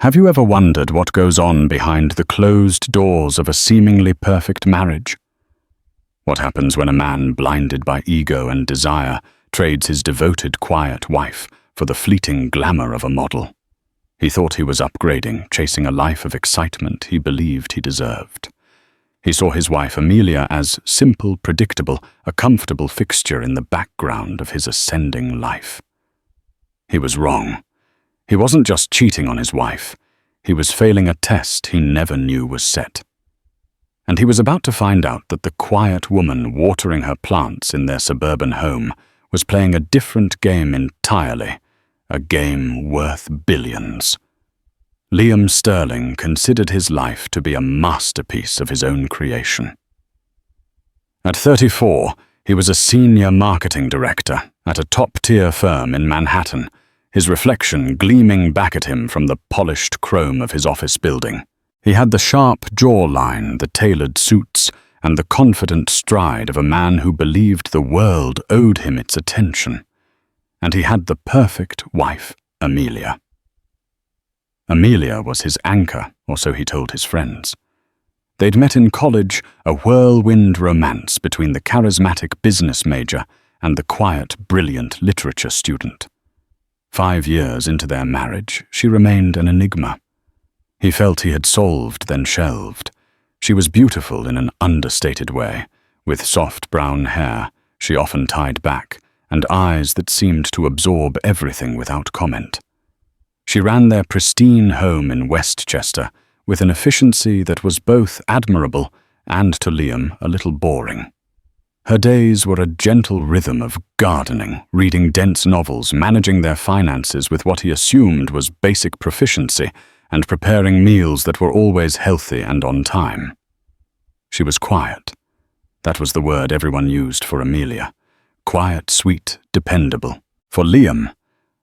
Have you ever wondered what goes on behind the closed doors of a seemingly perfect marriage? What happens when a man blinded by ego and desire trades his devoted, quiet wife for the fleeting glamour of a model? He thought he was upgrading, chasing a life of excitement he believed he deserved. He saw his wife Amelia as simple, predictable, a comfortable fixture in the background of his ascending life. He was wrong. He wasn't just cheating on his wife. He was failing a test he never knew was set. And he was about to find out that the quiet woman watering her plants in their suburban home was playing a different game entirely, a game worth billions. Liam Sterling considered his life to be a masterpiece of his own creation. At 34, he was a senior marketing director at a top-tier firm in Manhattan, his reflection gleaming back at him from the polished chrome of his office building. He had the sharp jawline, the tailored suits, and the confident stride of a man who believed the world owed him its attention. And he had the perfect wife, Amelia. Amelia was his anchor, or so he told his friends. They'd met in college, a whirlwind romance between the charismatic business major and the quiet, brilliant literature student. 5 years into their marriage, she remained an enigma. He felt he had solved, then shelved. She was beautiful in an understated way, with soft brown hair, she often tied back, and eyes that seemed to absorb everything without comment. She ran their pristine home in Westchester with an efficiency that was both admirable and, to Liam, a little boring. Her days were a gentle rhythm of gardening, reading dense novels, managing their finances with what he assumed was basic proficiency, and preparing meals that were always healthy and on time. She was quiet. That was the word everyone used for Amelia. Quiet, sweet, dependable. For Liam,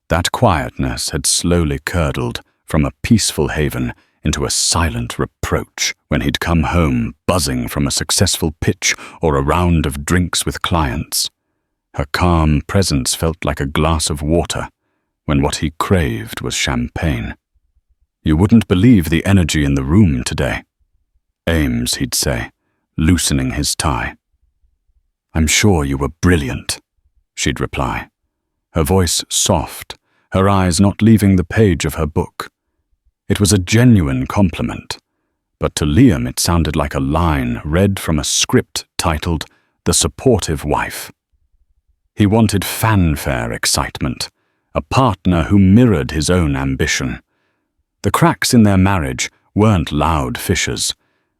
that quietness had slowly curdled from a peaceful haven into a silent reproach when he'd come home buzzing from a successful pitch or a round of drinks with clients. Her calm presence felt like a glass of water when what he craved was champagne. "You wouldn't believe the energy in the room today." "Ames," he'd say, loosening his tie. "I'm sure you were brilliant," she'd reply, her voice soft, her eyes not leaving the page of her book. It was a genuine compliment, but to Liam it sounded like a line read from a script titled The Supportive Wife. He wanted fanfare excitement, a partner who mirrored his own ambition. The cracks in their marriage weren't loud fissures.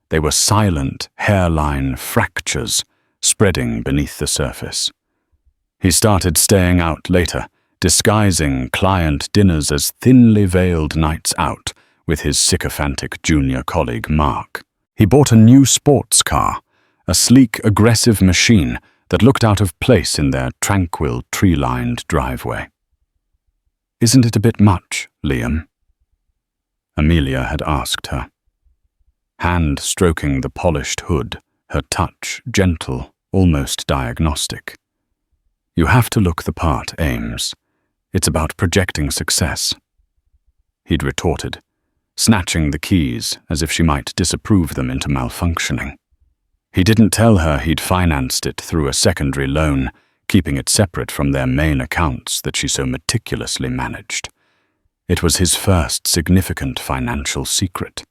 They were silent hairline fractures spreading beneath the surface. He started staying out later, disguising client dinners as thinly veiled nights out with his sycophantic junior colleague Mark. He bought a new sports car, a sleek, aggressive machine that looked out of place in their tranquil, tree-lined driveway. "Isn't it a bit much, Liam?" Amelia had asked her. Hand stroking the polished hood, her touch gentle, almost diagnostic. "You have to look the part, Ames. It's about projecting success." He'd retorted, snatching the keys as if she might disapprove them into malfunctioning. He didn't tell her he'd financed it through a secondary loan, keeping it separate from their main accounts that she so meticulously managed. It was his first significant financial secret.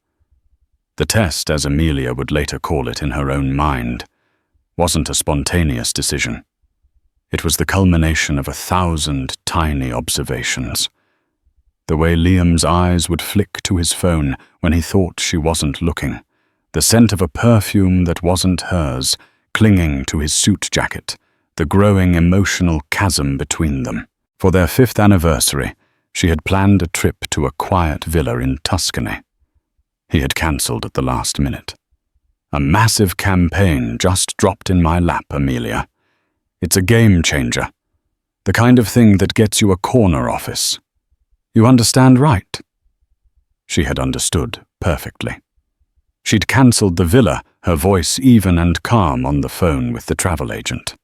The test, as Amelia would later call it in her own mind, wasn't a spontaneous decision. It was the culmination of 1,000 tiny observations. The way Liam's eyes would flick to his phone when he thought she wasn't looking, the scent of a perfume that wasn't hers, clinging to his suit jacket, the growing emotional chasm between them. For their 5th anniversary, she had planned a trip to a quiet villa in Tuscany. He had cancelled at the last minute. "A massive campaign just dropped in my lap, Amelia. It's a game changer. The kind of thing that gets you a corner office. You understand, right?" She had understood perfectly. She'd cancelled the villa, her voice even and calm on the phone with the travel agent.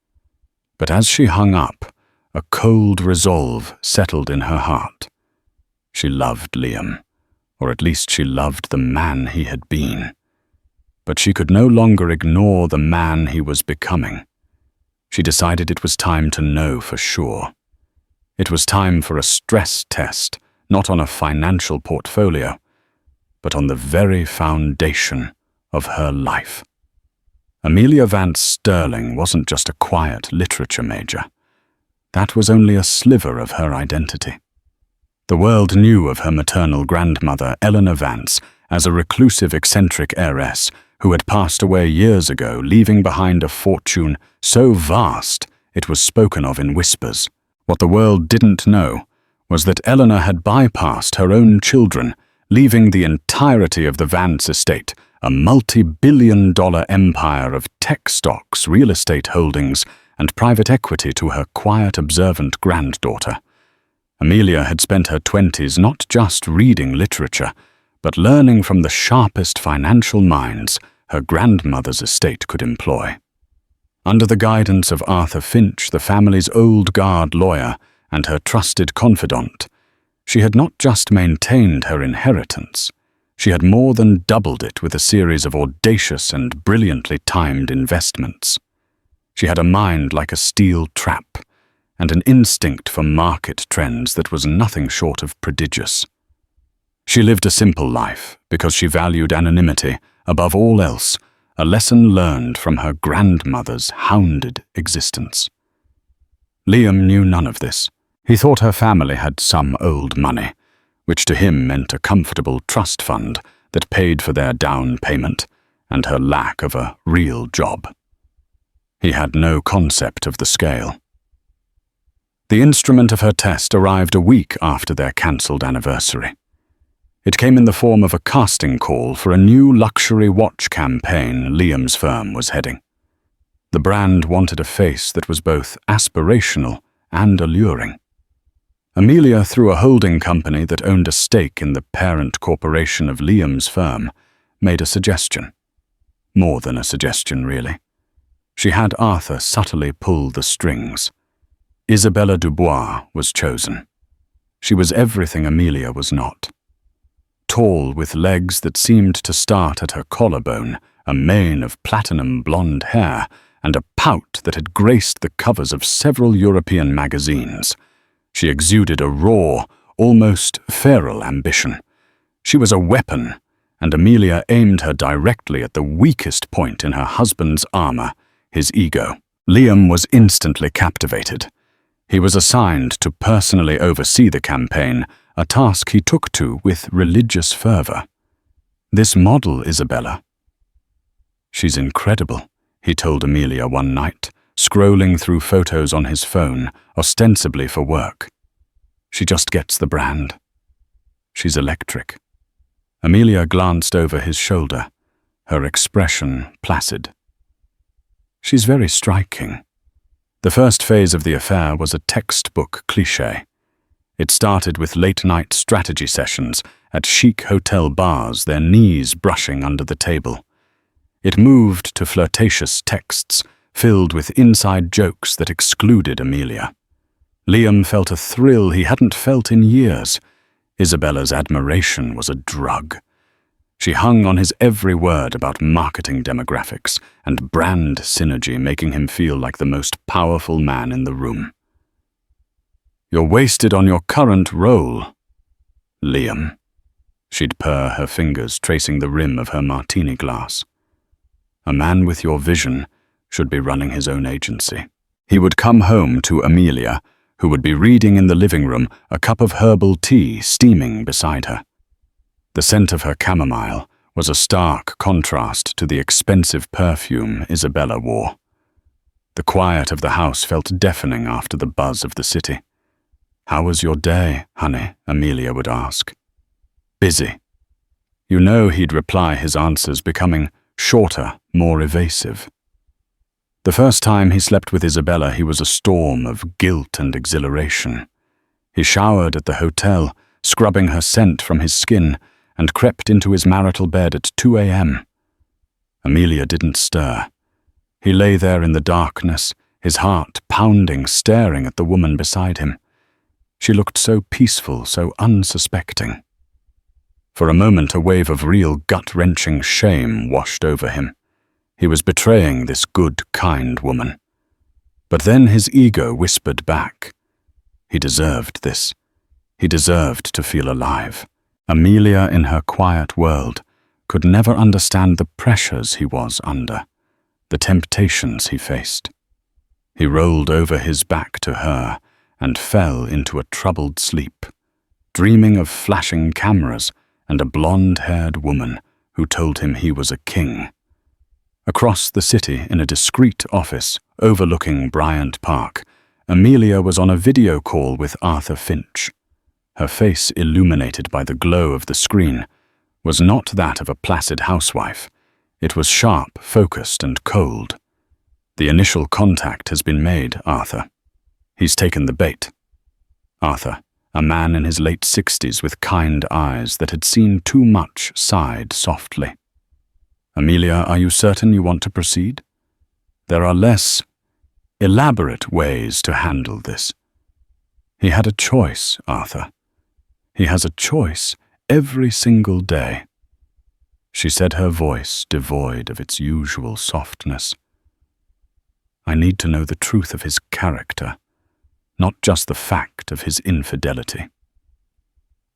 But as she hung up, a cold resolve settled in her heart. She loved Liam, or at least she loved the man he had been. But she could no longer ignore the man he was becoming. She decided it was time to know for sure. It was time for a stress test, not on a financial portfolio, but on the very foundation of her life. Amelia Vance Sterling wasn't just a quiet literature major. That was only a sliver of her identity. The world knew of her maternal grandmother, Eleanor Vance, as a reclusive, eccentric heiress who had passed away years ago, leaving behind a fortune so vast it was spoken of in whispers. What the world didn't know was that Eleanor had bypassed her own children, leaving the entirety of the Vance estate, a multi-billion-dollar empire of tech stocks, real estate holdings, and private equity to her quiet, observant granddaughter. Amelia had spent her 20s not just reading literature, but learning from the sharpest financial minds her grandmother's estate could employ. Under the guidance of Arthur Finch, the family's old guard lawyer and her trusted confidant, she had not just maintained her inheritance, she had more than doubled it with a series of audacious and brilliantly timed investments. She had a mind like a steel trap, and an instinct for market trends that was nothing short of prodigious. She lived a simple life because she valued anonymity above all else, a lesson learned from her grandmother's hounded existence. Liam knew none of this. He thought her family had some old money, which to him meant a comfortable trust fund that paid for their down payment and her lack of a real job. He had no concept of the scale. The instrument of her test arrived a week after their cancelled anniversary. It came in the form of a casting call for a new luxury watch campaign Liam's firm was heading. The brand wanted a face that was both aspirational and alluring. Amelia, through a holding company that owned a stake in the parent corporation of Liam's firm, made a suggestion. More than a suggestion, really. She had Arthur subtly pull the strings. Isabella Dubois was chosen. She was everything Amelia was not. Tall, with legs that seemed to start at her collarbone, a mane of platinum blonde hair, and a pout that had graced the covers of several European magazines. She exuded a raw, almost feral ambition. She was a weapon, and Amelia aimed her directly at the weakest point in her husband's armor, his ego. Liam was instantly captivated. He was assigned to personally oversee the campaign, a task he took to with religious fervor. This model, Isabella. She's incredible, he told Amelia one night, scrolling through photos on his phone, ostensibly for work. She just gets the brand. She's electric. Amelia glanced over his shoulder, her expression placid. She's very striking. The first phase of the affair was a textbook cliché. It started with late-night strategy sessions at chic hotel bars, their knees brushing under the table. It moved to flirtatious texts filled with inside jokes that excluded Amelia. Liam felt a thrill he hadn't felt in years. Isabella's admiration was a drug. She hung on his every word about marketing demographics and brand synergy, making him feel like the most powerful man in the room. "You're wasted on your current role, Liam." She'd purr, her fingers tracing the rim of her martini glass. "A man with your vision should be running his own agency." He would come home to Amelia, who would be reading in the living room, a cup of herbal tea steaming beside her. The scent of her chamomile was a stark contrast to the expensive perfume Isabella wore. The quiet of the house felt deafening after the buzz of the city. "How was your day, honey?" Amelia would ask. "Busy." You know he'd reply, his answers becoming shorter, more evasive. The first time he slept with Isabella, he was a storm of guilt and exhilaration. He showered at the hotel, scrubbing her scent from his skin, and crept into his marital bed at 2 a.m. Amelia didn't stir. He lay there in the darkness, his heart pounding, staring at the woman beside him. She looked so peaceful, so unsuspecting. For a moment, a wave of real gut-wrenching shame washed over him. He was betraying this good, kind woman. But then his ego whispered back. He deserved this. He deserved to feel alive. Amelia, in her quiet world, could never understand the pressures he was under, the temptations he faced. He rolled over his back to her and fell into a troubled sleep, dreaming of flashing cameras and a blonde-haired woman who told him he was a king. Across the city, in a discreet office overlooking Bryant Park, Amelia was on a video call with Arthur Finch. Her face, illuminated by the glow of the screen, was not that of a placid housewife. It was sharp, focused, and cold. The initial contact has been made, Arthur. He's taken the bait. Arthur, a man in his late 60s with kind eyes that had seen too much, sighed softly. Amelia, are you certain you want to proceed? There are less elaborate ways to handle this. He had a choice, Arthur. He has a choice every single day. She said, her voice devoid of its usual softness. I need to know the truth of his character, not just the fact of his infidelity.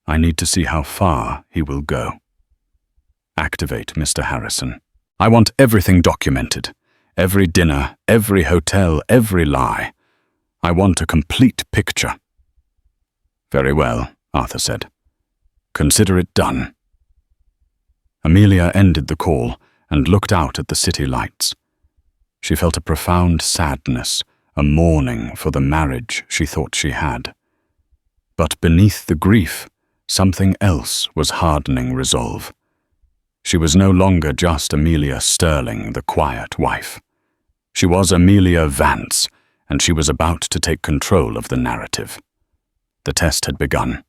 I need to see how far he will go. Activate, Mr. Harrison. I want everything documented. Every dinner, every hotel, every lie. I want a complete picture. Very well, Arthur said. Consider it done. Amelia ended the call and looked out at the city lights. She felt a profound sadness, a mourning for the marriage she thought she had. But beneath the grief, something else was hardening resolve. She was no longer just Amelia Sterling, the quiet wife. She was Amelia Vance, and she was about to take control of the narrative. The test had begun.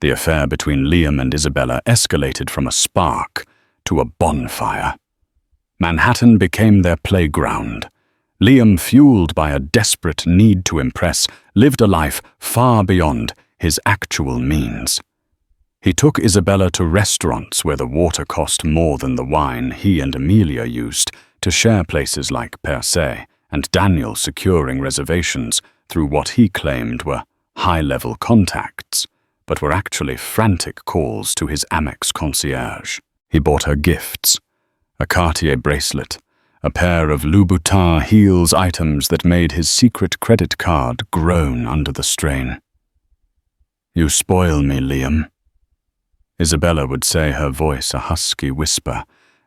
The affair between Liam and Isabella escalated from a spark to a bonfire. Manhattan became their playground. Liam, fueled by a desperate need to impress, lived a life far beyond his actual means. He took Isabella to restaurants where the water cost more than the wine he and Amelia used, to share places like Per Se, and Daniel securing reservations through what he claimed were high-level contacts, but were actually frantic calls to his Amex concierge. He bought her gifts, a Cartier bracelet, a pair of Louboutin heels, items that made his secret credit card groan under the strain. You spoil me, Liam. Isabella would say, her voice a husky whisper,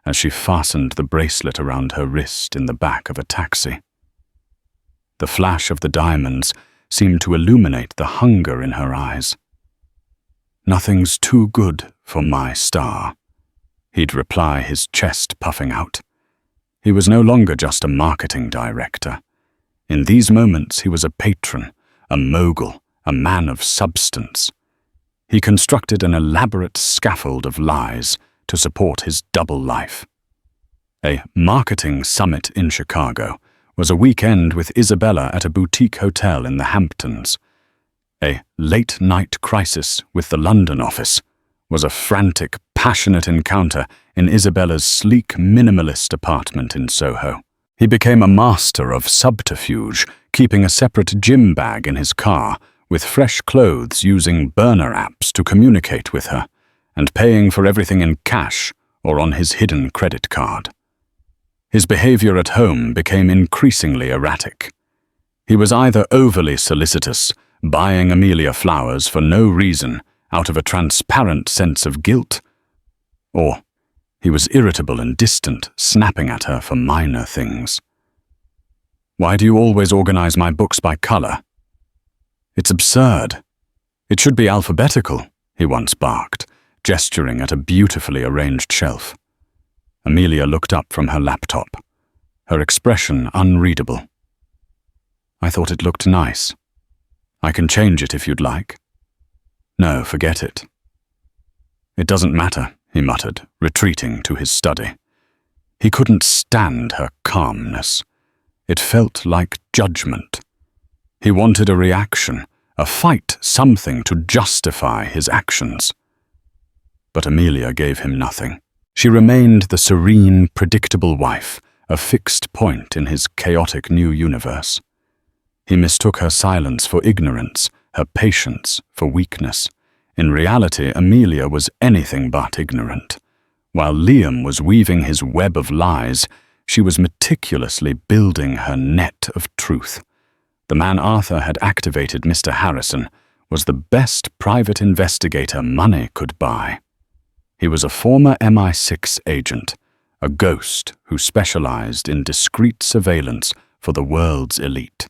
as she fastened the bracelet around her wrist in the back of a taxi. The flash of the diamonds seemed to illuminate the hunger in her eyes. Nothing's too good for my star, he'd reply, his chest puffing out. He was no longer just a marketing director. In these moments, he was a patron, a mogul, a man of substance. He constructed an elaborate scaffold of lies to support his double life. A marketing summit in Chicago was a weekend with Isabella at a boutique hotel in the Hamptons. A late-night crisis with the London office was a frantic, passionate encounter in Isabella's sleek, minimalist apartment in Soho. He became a master of subterfuge, keeping a separate gym bag in his car, with fresh clothes, using burner apps to communicate with her, and paying for everything in cash or on his hidden credit card. His behavior at home became increasingly erratic. He was either overly solicitous, buying Amelia flowers for no reason out of a transparent sense of guilt, or he was irritable and distant, snapping at her for minor things. Why do you always organize my books by color? It's absurd. It should be alphabetical, he once barked, gesturing at a beautifully arranged shelf. Amelia looked up from her laptop, her expression unreadable. I thought it looked nice. I can change it if you'd like. No, forget it. It doesn't matter, he muttered, retreating to his study. He couldn't stand her calmness. It felt like judgment. He wanted a reaction, a fight, something to justify his actions. But Amelia gave him nothing. She remained the serene, predictable wife, a fixed point in his chaotic new universe. He mistook her silence for ignorance, her patience for weakness. In reality, Amelia was anything but ignorant. While Liam was weaving his web of lies, she was meticulously building her net of truth. The man Arthur had activated, Mr. Harrison, was the best private investigator money could buy. He was a former MI6 agent, a ghost who specialized in discreet surveillance for the world's elite.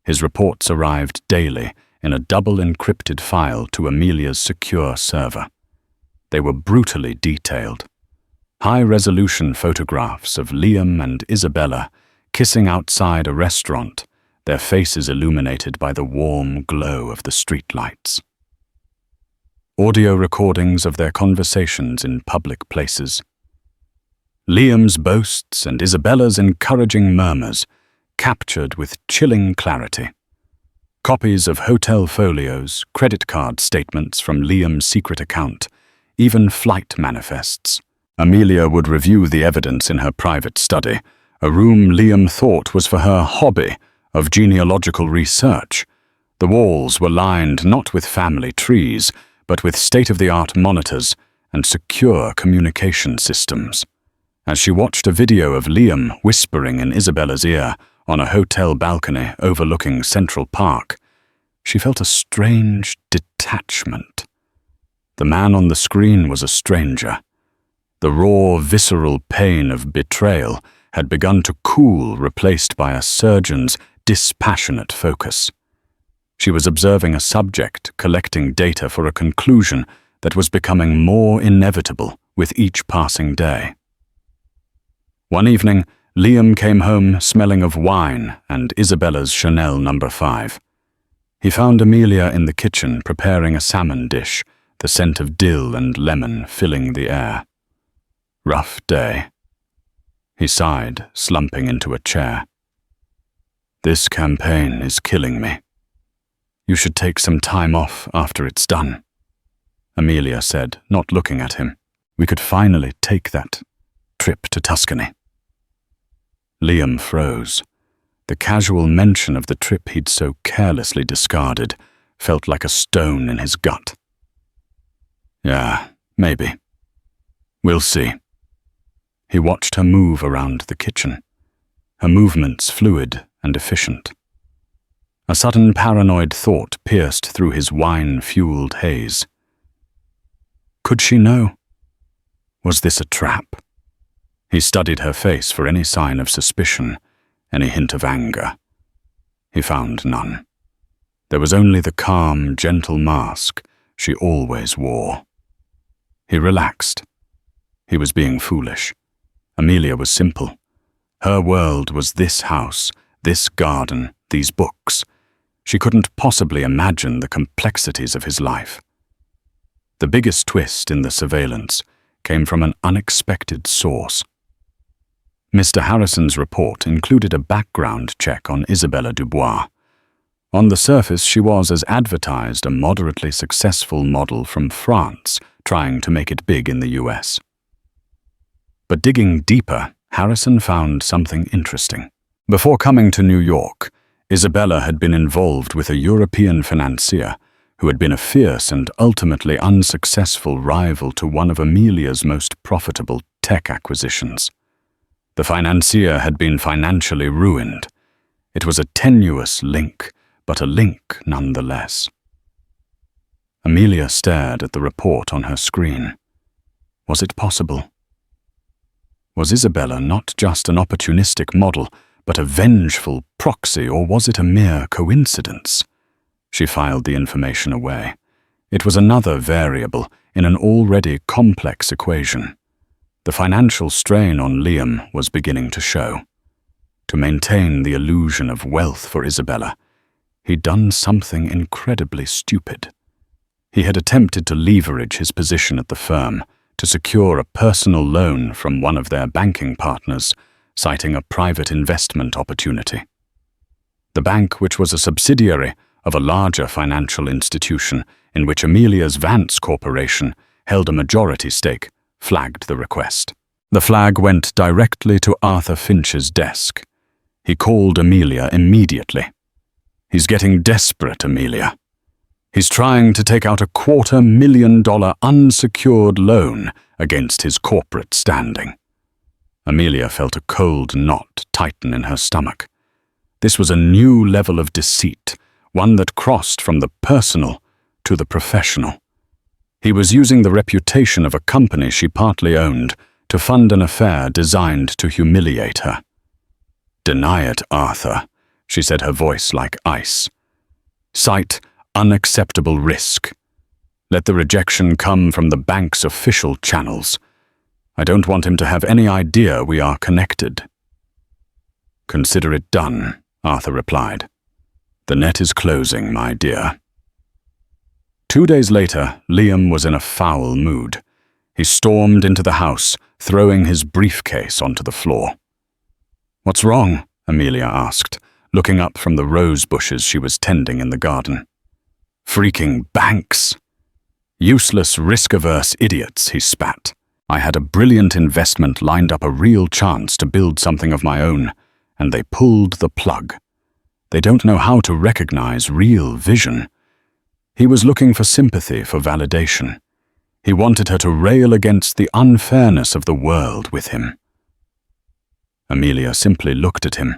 His reports arrived daily in a double-encrypted file to Amelia's secure server. They were brutally detailed. High-resolution photographs of Liam and Isabella kissing outside a restaurant, their faces illuminated by the warm glow of the streetlights. Audio recordings of their conversations in public places. Liam's boasts and Isabella's encouraging murmurs, captured with chilling clarity. Copies of hotel folios, credit card statements from Liam's secret account, even flight manifests. Amelia would review the evidence in her private study, a room Liam thought was for her hobby of genealogical research. The walls were lined not with family trees, but with state-of-the-art monitors and secure communication systems. As she watched a video of Liam whispering in Isabella's ear on a hotel balcony overlooking Central Park, she felt a strange detachment. The man on the screen was a stranger. The raw, visceral pain of betrayal had begun to cool, replaced by a surgeon's dispassionate focus. She was observing a subject collecting data for a conclusion that was becoming more inevitable with each passing day. One evening, Liam came home smelling of wine and Isabella's Chanel No. 5. He found Amelia in the kitchen preparing a salmon dish, the scent of dill and lemon filling the air. Rough day. He sighed, slumping into a chair. This campaign is killing me. You should take some time off after it's done, Amelia said, not looking at him. We could finally take that trip to Tuscany. Liam froze. The casual mention of the trip he'd so carelessly discarded felt like a stone in his gut. Yeah, maybe. We'll see. He watched her move around the kitchen, her movements fluid and efficient. A sudden paranoid thought pierced through his wine-fueled haze. Could she know? Was this a trap? He studied her face for any sign of suspicion, any hint of anger. He found none. There was only the calm, gentle mask she always wore. He relaxed. He was being foolish. Amelia was simple. Her world was this house, this garden, these books. She couldn't possibly imagine the complexities of his life. The biggest twist in the surveillance came from an unexpected source. Mr. Harrison's report included a background check on Isabella Dubois. On the surface, she was, as advertised, a moderately successful model from France, trying to make it big in the US. But digging deeper, Harrison found something interesting. Before coming to New York, Isabella had been involved with a European financier who had been a fierce and ultimately unsuccessful rival to one of Amelia's most profitable tech acquisitions. The financier had been financially ruined. It was a tenuous link, but a link nonetheless. Amelia stared at the report on her screen. Was it possible? Was Isabella not just an opportunistic model, but a vengeful proxy, or was it a mere coincidence? She filed the information away. It was another variable in an already complex equation. The financial strain on Liam was beginning to show. To maintain the illusion of wealth for Isabella, he'd done something incredibly stupid. He had attempted to leverage his position at the firm to secure a personal loan from one of their banking partners, citing a private investment opportunity. The bank, which was a subsidiary of a larger financial institution in which Amelia's Vance Corporation held a majority stake, flagged the request. The flag went directly to Arthur Finch's desk. He called Amelia immediately. "He's getting desperate, Amelia. He's trying to take out a $250,000 unsecured loan against his corporate standing." Amelia felt a cold knot tighten in her stomach. This was a new level of deceit, one that crossed from the personal to the professional. He was using the reputation of a company she partly owned to fund an affair designed to humiliate her. "Deny it, Arthur," she said, her voice like ice. "Cite unacceptable risk. Let the rejection come from the bank's official channels. I don't want him to have any idea we are connected." "Consider it done," Arthur replied. "The net is closing, my dear." 2 days later, Liam was in a foul mood. He stormed into the house, throwing his briefcase onto the floor. "What's wrong?" Amelia asked, looking up from the rose bushes she was tending in the garden. "Freaking banks! Useless, risk-averse idiots," he spat. "I had a brilliant investment lined up, a real chance to build something of my own, and they pulled the plug. They don't know how to recognize real vision." He was looking for sympathy, for validation. He wanted her to rail against the unfairness of the world with him. Amelia simply looked at him,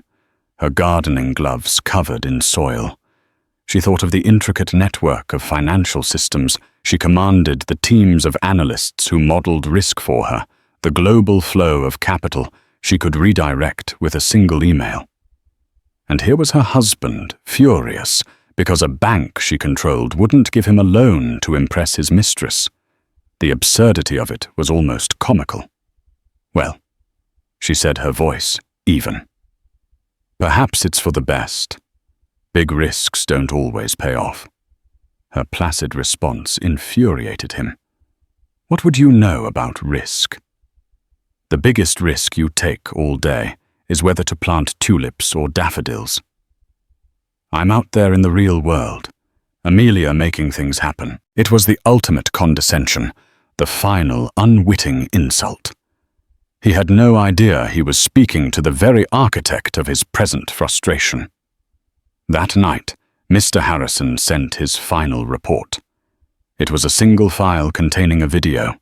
her gardening gloves covered in soil. She thought of the intricate network of financial systems. She commanded the teams of analysts who modeled risk for her, the global flow of capital she could redirect with a single email. And here was her husband, furious, because a bank she controlled wouldn't give him a loan to impress his mistress. The absurdity of it was almost comical. "Well," she said, her voice even. "Perhaps it's for the best. Big risks don't always pay off." Her placid response infuriated him. "What would you know about risk?" "The biggest risk you take all day is whether to plant tulips or daffodils. I'm out there in the real world, Amelia making things happen." It was the ultimate condescension, the final unwitting insult. He had no idea he was speaking to the very architect of his present frustration. That night, Mr. Harrison sent his final report. It was a single file containing a video.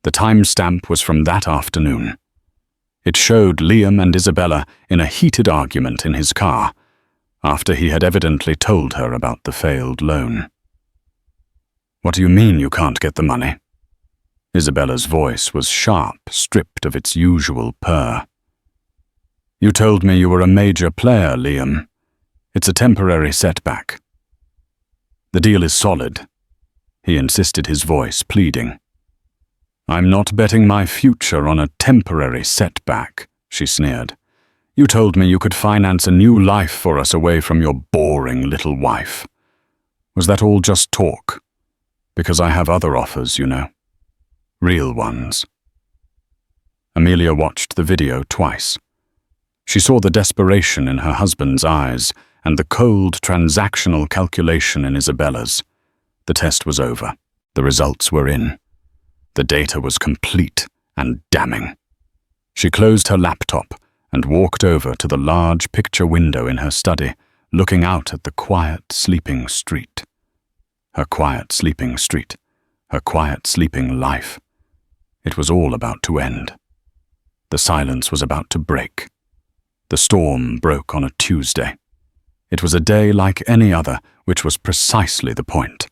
The timestamp was from that afternoon. It showed Liam and Isabella in a heated argument in his car, after he had evidently told her about the failed loan. "What do you mean you can't get the money?" Isabella's voice was sharp, stripped of its usual purr. "You told me you were a major player, Liam. It's a temporary setback." "The deal is solid," he insisted, his voice pleading. "I'm not betting my future on a temporary setback," she sneered. "You told me you could finance a new life for us away from your boring little wife. Was that all just talk? Because I have other offers, you know. Real ones." Amelia watched the video twice. She saw the desperation in her husband's eyes and the cold transactional calculation in Isabella's. The test was over. The results were in. The data was complete and damning. She closed her laptop and walked over to the large picture window in her study, looking out at the quiet, sleeping street. Her quiet, sleeping street. Her quiet, sleeping life. It was all about to end. The silence was about to break. The storm broke on a Tuesday. It was a day like any other, which was precisely the point.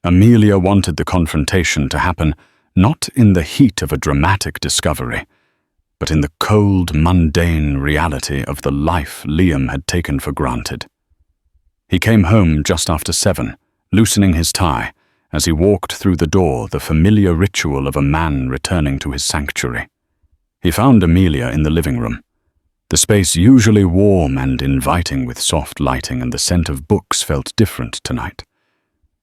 Amelia wanted the confrontation to happen not in the heat of a dramatic discovery, but in the cold, mundane reality of the life Liam had taken for granted. He came home just after 7, loosening his tie, as he walked through the door, the familiar ritual of a man returning to his sanctuary. He found Amelia in the living room. The space, usually warm and inviting with soft lighting and the scent of books, felt different tonight.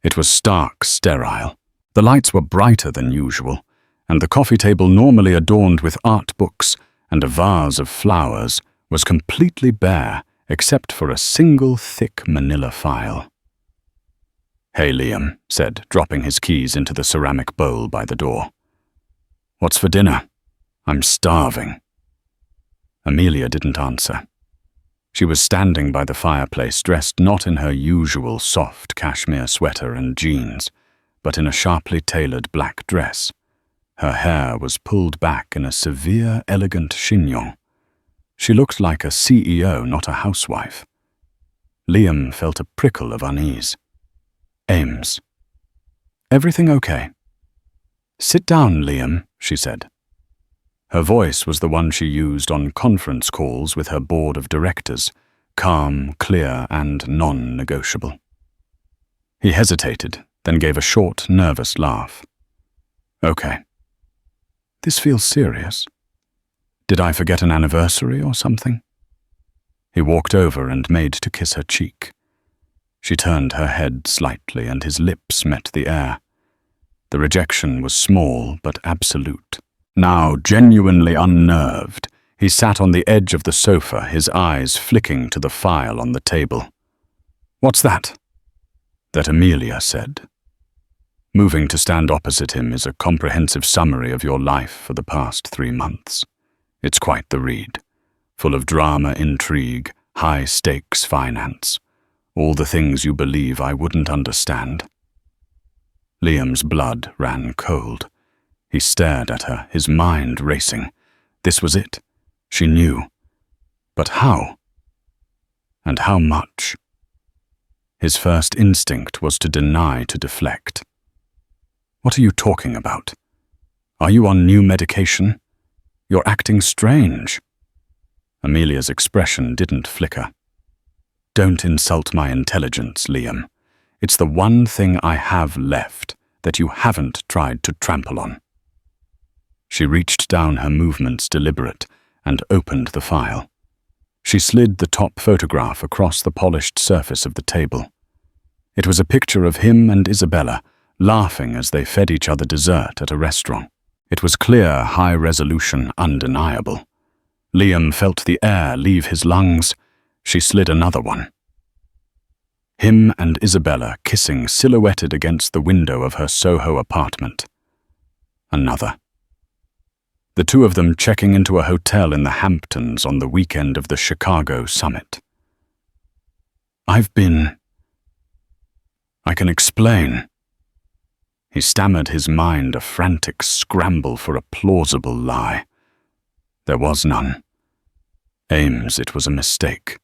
It was stark, sterile. The lights were brighter than usual, and the coffee table, normally adorned with art books and a vase of flowers, was completely bare except for a single thick manila file. "Hey, Liam," said, dropping his keys into the ceramic bowl by the door. "What's for dinner? I'm starving." Amelia didn't answer. She was standing by the fireplace, dressed not in her usual soft cashmere sweater and jeans, but in a sharply tailored black dress. Her hair was pulled back in a severe, elegant chignon. She looked like a CEO, not a housewife. Liam felt a prickle of unease. "Ames. Everything okay?" "Sit down, Liam," she said. Her voice was the one she used on conference calls with her board of directors, calm, clear, and non-negotiable. He hesitated, then gave a short, nervous laugh. "Okay. This feels serious. Did I forget an anniversary or something?" He walked over and made to kiss her cheek. She turned her head slightly, and his lips met the air. The rejection was small but absolute. Now, genuinely unnerved, he sat on the edge of the sofa, his eyes flicking to the file on the table. "What's that?" That Amelia said. "Moving to stand opposite him is a comprehensive summary of your life for the past 3 months. It's quite the read, full of drama, intrigue, high-stakes finance, all the things you believe I wouldn't understand." Liam's blood ran cold. He stared at her, his mind racing. This was it. She knew. But how? And how much? His first instinct was to deny, to deflect. "What are you talking about? Are you on new medication? You're acting strange." Amelia's expression didn't flicker. "Don't insult my intelligence, Liam. It's the one thing I have left that you haven't tried to trample on." She reached down, her movements deliberate, and opened the file. She slid the top photograph across the polished surface of the table. It was a picture of him and Isabella, laughing as they fed each other dessert at a restaurant. It was clear, high resolution, undeniable. Liam felt the air leave his lungs. She slid another one. Him and Isabella kissing, silhouetted against the window of her Soho apartment. Another. The two of them checking into a hotel in the Hamptons on the weekend of the Chicago summit. I can explain." He stammered, his mind a frantic scramble for a plausible lie. There was none. Ames, it was a mistake.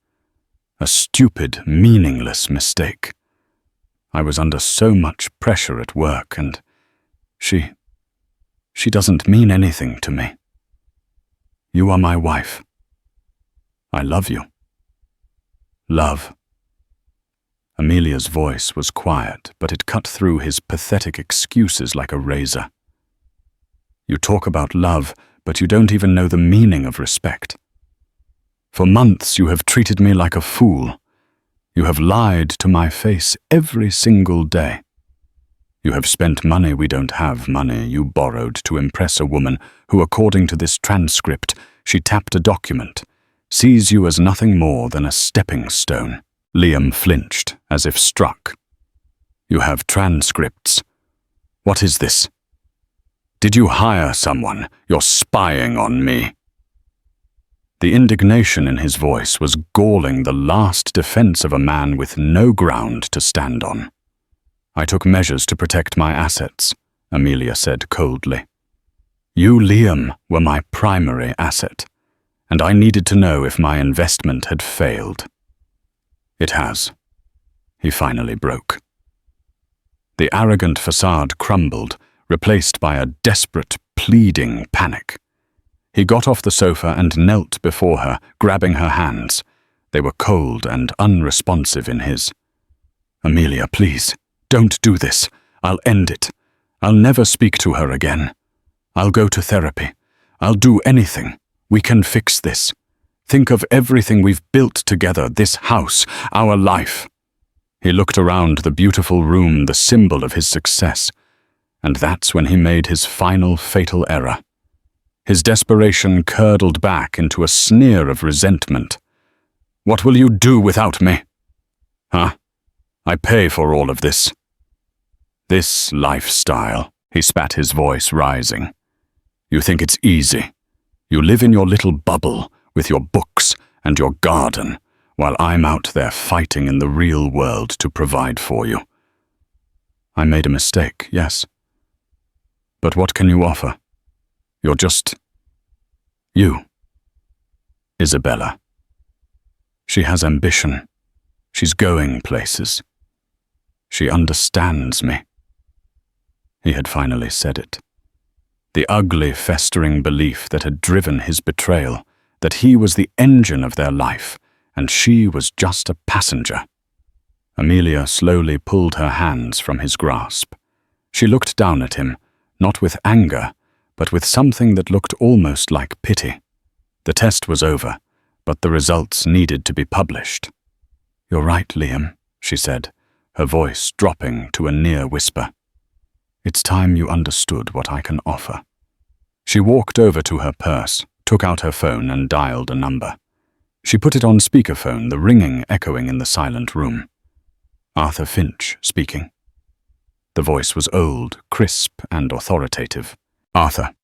A stupid, meaningless mistake. I was under so much pressure at work, and she doesn't mean anything to me. You are my wife. I love you. Love. Amelia's voice was quiet, but it cut through his pathetic excuses like a razor. You talk about love, but you don't even know the meaning of respect. For months you have treated me like a fool. You have lied to my face every single day. You have spent money we don't have, money you borrowed to impress a woman who, according to this transcript, she tapped a document, sees you as nothing more than a stepping stone. Liam flinched, as if struck. You have transcripts. What is this? Did you hire someone? You're spying on me. The indignation in his voice was galling, the last defense of a man with no ground to stand on. I took measures to protect my assets, Amelia said coldly. You, Liam, were my primary asset, and I needed to know if my investment had failed. It has. He finally broke. The arrogant facade crumbled, replaced by a desperate, pleading panic. He got off the sofa and knelt before her, grabbing her hands. They were cold and unresponsive in his. Amelia, please, don't do this. I'll end it. I'll never speak to her again. I'll go to therapy. I'll do anything. We can fix this. Think of everything we've built together, this house, our life. He looked around the beautiful room, the symbol of his success, and that's when he made his final fatal error. His desperation curdled back into a sneer of resentment. What will you do without me? Huh? I pay for all of this. This lifestyle, he spat, his voice rising. You think it's easy. You live in your little bubble with your books and your garden, while I'm out there fighting in the real world to provide for you. I made a mistake, yes. But what can you offer? You're just... you. Isabella. She has ambition. She's going places. She understands me. He had finally said it. The ugly, festering belief that had driven his betrayal, that he was the engine of their life, and she was just a passenger. Amelia slowly pulled her hands from his grasp. She looked down at him, not with anger, but with something that looked almost like pity. The test was over, but the results needed to be published. You're right, Liam, she said, her voice dropping to a near whisper. It's time you understood what I can offer. She walked over to her purse, took out her phone and dialed a number. She put it on speakerphone, the ringing echoing in the silent room. Arthur Finch speaking. The voice was old, crisp and authoritative. Arthur.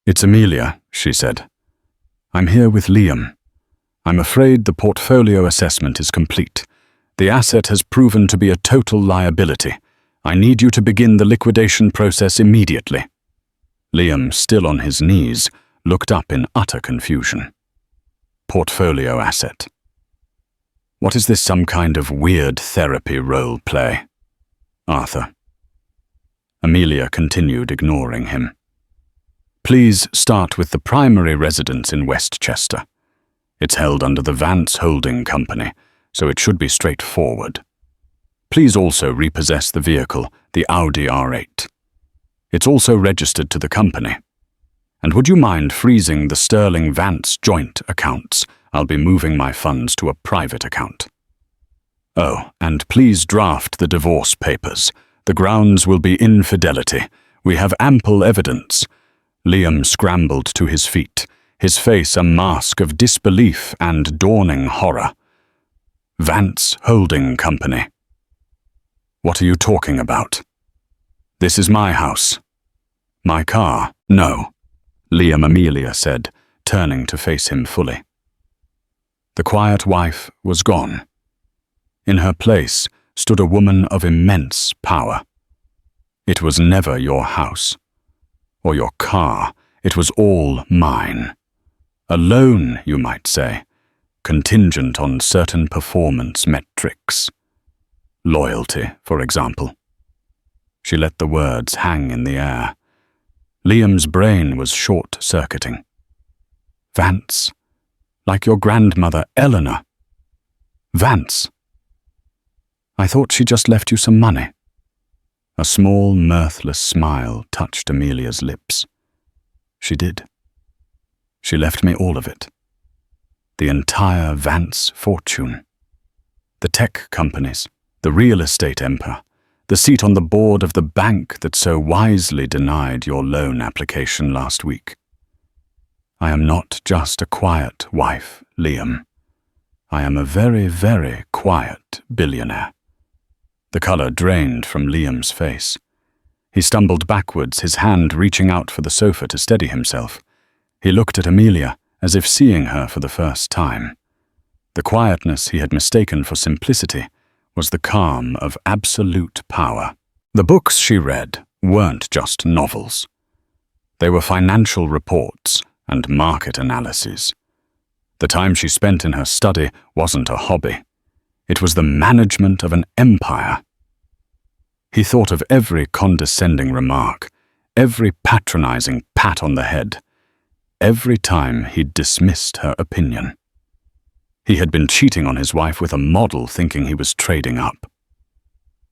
It's Amelia, she said. I'm here with Liam. I'm afraid the portfolio assessment is complete. The asset has proven to be a total liability. I need you to begin the liquidation process immediately. Liam, still on his knees, looked up in utter confusion. Portfolio asset. What is this, some kind of weird therapy role play? Arthur. Amelia continued, ignoring him. Please start with the primary residence in Westchester. It's held under the Vance Holding Company, so it should be straightforward. Please also repossess the vehicle, the Audi R8. It's also registered to the company. And would you mind freezing the Sterling Vance joint accounts? I'll be moving my funds to a private account. Oh, and please draft the divorce papers. The grounds will be infidelity. We have ample evidence. Liam scrambled to his feet, his face a mask of disbelief and dawning horror. Vance Holding Company. What are you talking about? This is my house. My car. No, Liam, Amelia said, turning to face him fully. The quiet wife was gone. In her place stood a woman of immense power. It was never your house, or your car. It was all mine. A loan, you might say, contingent on certain performance metrics. Loyalty, for example. She let the words hang in the air. Liam's brain was short-circuiting. Vance. Like your grandmother, Eleanor. Vance. I thought she just left you some money. A small, mirthless smile touched Amelia's lips. She did. She left me all of it. The entire Vance fortune. The tech companies, the real estate empire, the seat on the board of the bank that so wisely denied your loan application last week. I am not just a quiet wife, Liam. I am a very, very quiet billionaire. The color drained from Liam's face. He stumbled backwards, his hand reaching out for the sofa to steady himself. He looked at Amelia, as if seeing her for the first time. The quietness he had mistaken for simplicity was the calm of absolute power. The books she read weren't just novels. They were financial reports and market analyses. The time she spent in her study wasn't a hobby. It was the management of an empire. He thought of every condescending remark, every patronizing pat on the head, every time he'd dismissed her opinion. He had been cheating on his wife with a model, thinking he was trading up.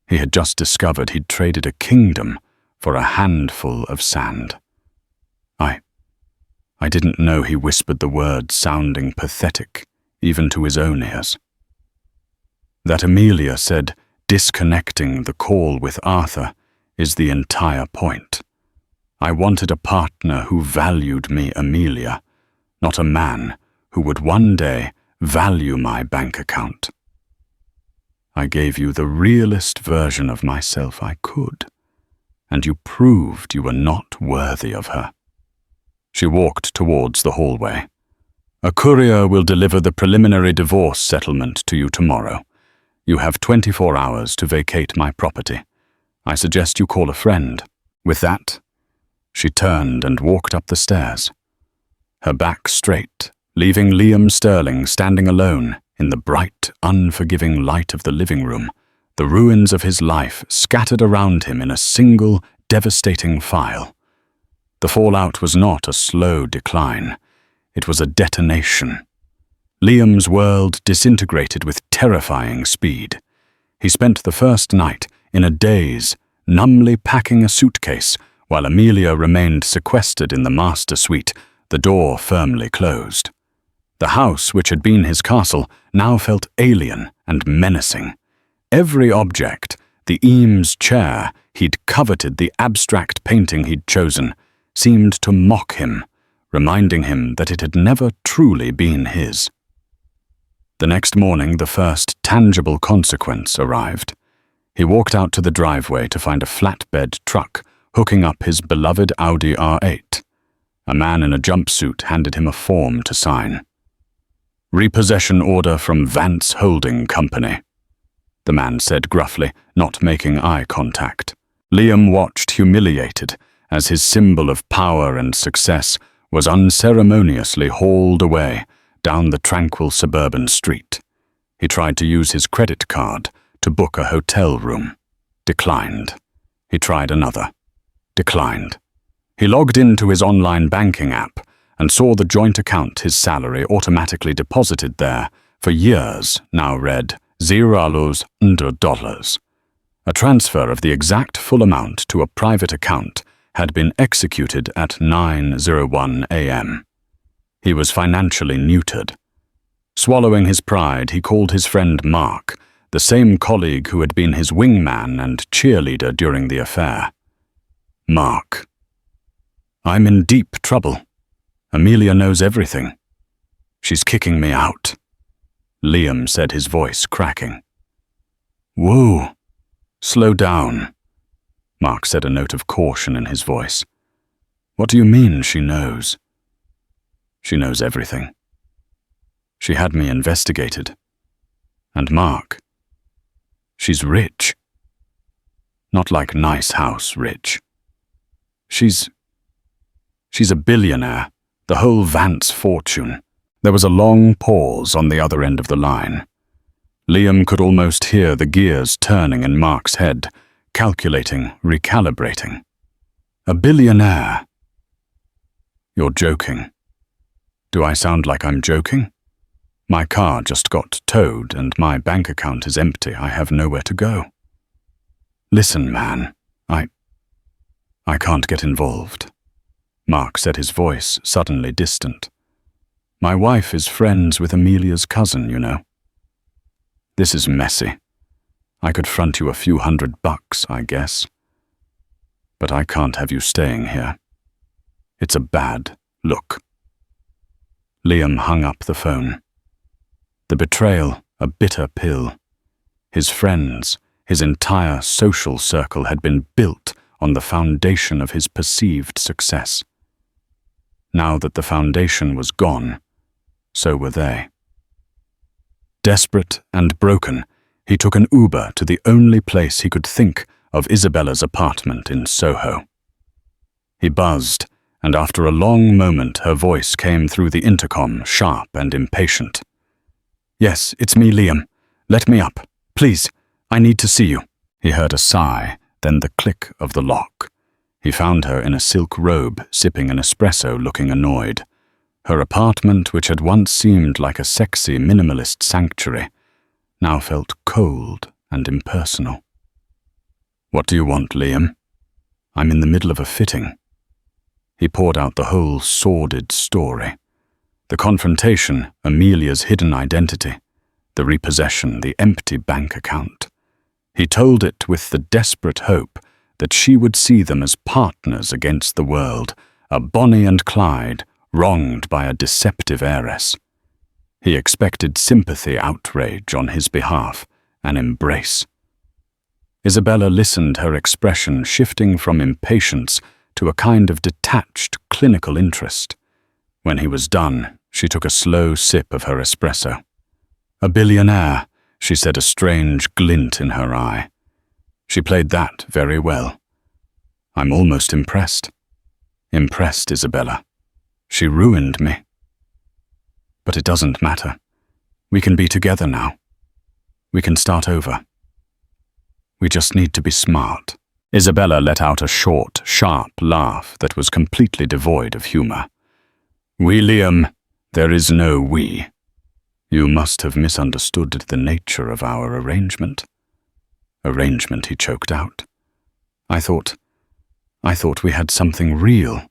He had just discovered he'd traded a kingdom for a handful of sand. I didn't know he whispered the words, sounding pathetic, even to his own ears. That Amelia said, disconnecting the call with Arthur is the entire point. I wanted a partner who valued me, Amelia, not a man who would one day value my bank account. I gave you the realest version of myself I could, and you proved you were not worthy of her." She walked towards the hallway. "A courier will deliver the preliminary divorce settlement to you tomorrow. You have 24 hours to vacate my property. I suggest you call a friend." With that, she turned and walked up the stairs, her back straight, leaving Liam Sterling standing alone in the bright, unforgiving light of the living room, the ruins of his life scattered around him in a single, devastating file. The fallout was not a slow decline. It was a detonation. Liam's world disintegrated with terrifying speed. He spent the first night in a daze, numbly packing a suitcase, while Amelia remained sequestered in the master suite, the door firmly closed. The house, which had been his castle, now felt alien and menacing. Every object, the Eames chair he'd coveted, the abstract painting he'd chosen, seemed to mock him, reminding him that it had never truly been his. The next morning, the first tangible consequence arrived. He walked out to the driveway to find a flatbed truck hooking up his beloved Audi R8. A man in a jumpsuit handed him a form to sign. "Repossession order from Vance Holding Company," the man said gruffly, not making eye contact. Liam watched humiliated as his symbol of power and success was unceremoniously hauled away down the tranquil suburban street. He tried to use his credit card to book a hotel room. Declined. He tried another. Declined. He logged into his online banking app and saw the joint account his salary automatically deposited there for years now read $0. A transfer of the exact full amount to a private account had been executed at 9:01 a.m. He was financially neutered. Swallowing his pride, he called his friend Mark, the same colleague who had been his wingman and cheerleader during the affair. "Mark, I'm in deep trouble. Amelia knows everything. She's kicking me out," Liam said, his voice cracking. "Whoa, slow down," Mark said, a note of caution in his voice. "What do you mean she knows?" "She knows everything. She had me investigated. And Mark, she's rich. Not like nice house rich. She's a billionaire, the whole Vance fortune." There was a long pause on the other end of the line. Liam could almost hear the gears turning in Mark's head, calculating, recalibrating. "A billionaire?" "You're joking." "Do I sound like I'm joking? My car just got towed and my bank account is empty. I have nowhere to go." "Listen, man, I can't get involved," Mark said, his voice suddenly distant. "My wife is friends with Amelia's cousin, you know. This is messy. I could front you a few $100, I guess. But I can't have you staying here. It's a bad look." Liam hung up the phone. The betrayal, a bitter pill. His friends, his entire social circle had been built on the foundation of his perceived success. Now that the foundation was gone, so were they. Desperate and broken, he took an Uber to the only place he could think of Isabella's apartment in Soho. He buzzed, and after a long moment her voice came through the intercom, sharp and impatient. "Yes, it's me, Liam. Let me up. Please, I need to see you." He heard a sigh, then the click of the lock. He found her in a silk robe, sipping an espresso, looking annoyed. Her apartment, which had once seemed like a sexy minimalist sanctuary, now felt cold and impersonal. "What do you want, Liam?" "I'm in the middle of a fitting." He poured out the whole sordid story. The confrontation, Amelia's hidden identity, the repossession, the empty bank account. He told it with the desperate hope that she would see them as partners against the world, a Bonnie and Clyde, wronged by a deceptive heiress. He expected sympathy outrage on his behalf, an embrace. Isabella listened, her expression shifting from impatience to a kind of detached, clinical interest. When he was done, she took a slow sip of her espresso. "A billionaire," she said, a strange glint in her eye. She played that very well. "I'm almost impressed." "Impressed, Isabella. She ruined me." "But it doesn't matter. We can be together now. We can start over. We just need to be smart." Isabella let out a short, sharp laugh that was completely devoid of humor. "We, Liam, there is no we. You must have misunderstood the nature of our arrangement." "Arrangement," he choked out. I thought we had something real."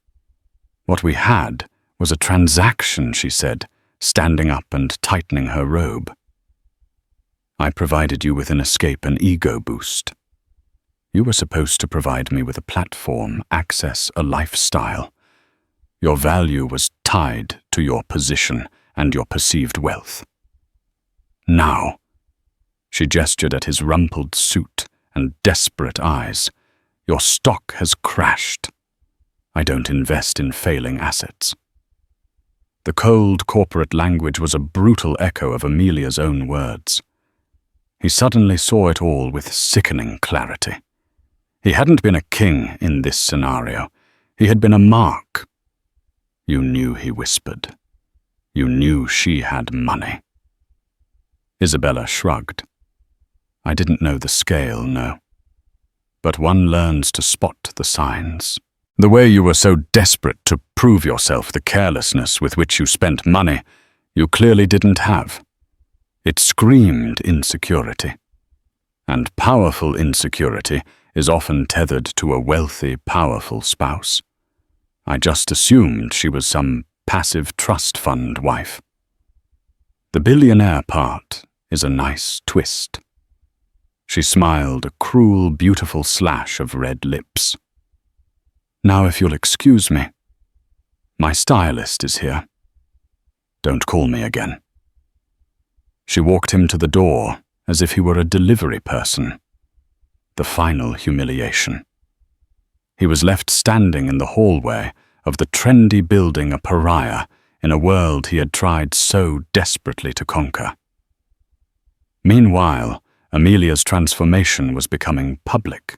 "What we had was a transaction," she said, standing up and tightening her robe. "I provided you with an escape, an ego boost. You were supposed to provide me with a platform, access, a lifestyle. Your value was tied to your position and your perceived wealth. Now," she gestured at his rumpled suit and desperate eyes, "your stock has crashed. I don't invest in failing assets." The cold corporate language was a brutal echo of Amelia's own words. He suddenly saw it all with sickening clarity. He hadn't been a king in this scenario. He had been a mark. "You knew," he whispered. "You knew she had money." Isabella shrugged. "I didn't know the scale, no. But one learns to spot the signs. The way you were so desperate to prove yourself, the carelessness with which you spent money, you clearly didn't have. It screamed insecurity. And powerful insecurity is often tethered to a wealthy, powerful spouse. I just assumed she was some passive trust fund wife. The billionaire part is a nice twist." She smiled, a cruel, beautiful slash of red lips. "Now, if you'll excuse me, my stylist is here. Don't call me again." She walked him to the door as if he were a delivery person. The final humiliation. He was left standing in the hallway of the trendy building, a pariah in a world he had tried so desperately to conquer. Meanwhile, Amelia's transformation was becoming public.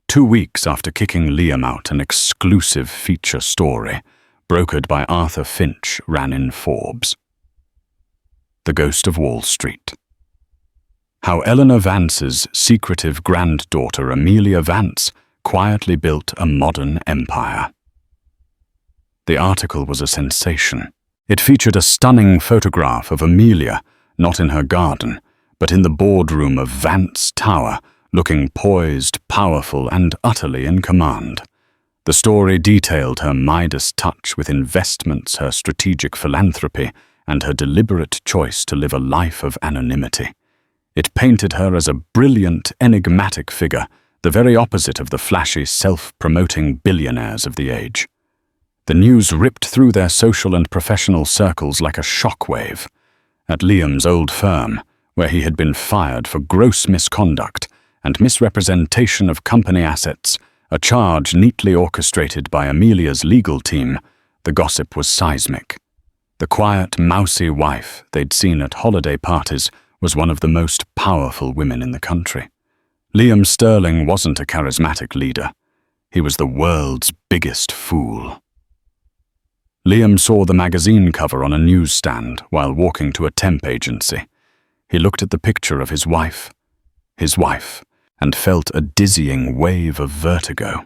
2 weeks after kicking Liam out, an exclusive feature story, brokered by Arthur Finch, ran in Forbes. The Ghost of Wall Street. How Eleanor Vance's secretive granddaughter Amelia Vance quietly built a modern empire. The article was a sensation. It featured a stunning photograph of Amelia, not in her garden, but in the boardroom of Vance Tower, looking poised, powerful, and utterly in command. The story detailed her Midas touch with investments, her strategic philanthropy, and her deliberate choice to live a life of anonymity. It painted her as a brilliant, enigmatic figure, the very opposite of the flashy, self-promoting billionaires of the age. The news ripped through their social and professional circles like a shockwave. At Liam's old firm, where he had been fired for gross misconduct and misrepresentation of company assets, a charge neatly orchestrated by Amelia's legal team, the gossip was seismic. The quiet, mousy wife they'd seen at holiday parties was one of the most powerful women in the country. Liam Sterling wasn't a charismatic leader. He was the world's biggest fool. Liam saw the magazine cover on a newsstand while walking to a temp agency. He looked at the picture of his wife, and felt a dizzying wave of vertigo.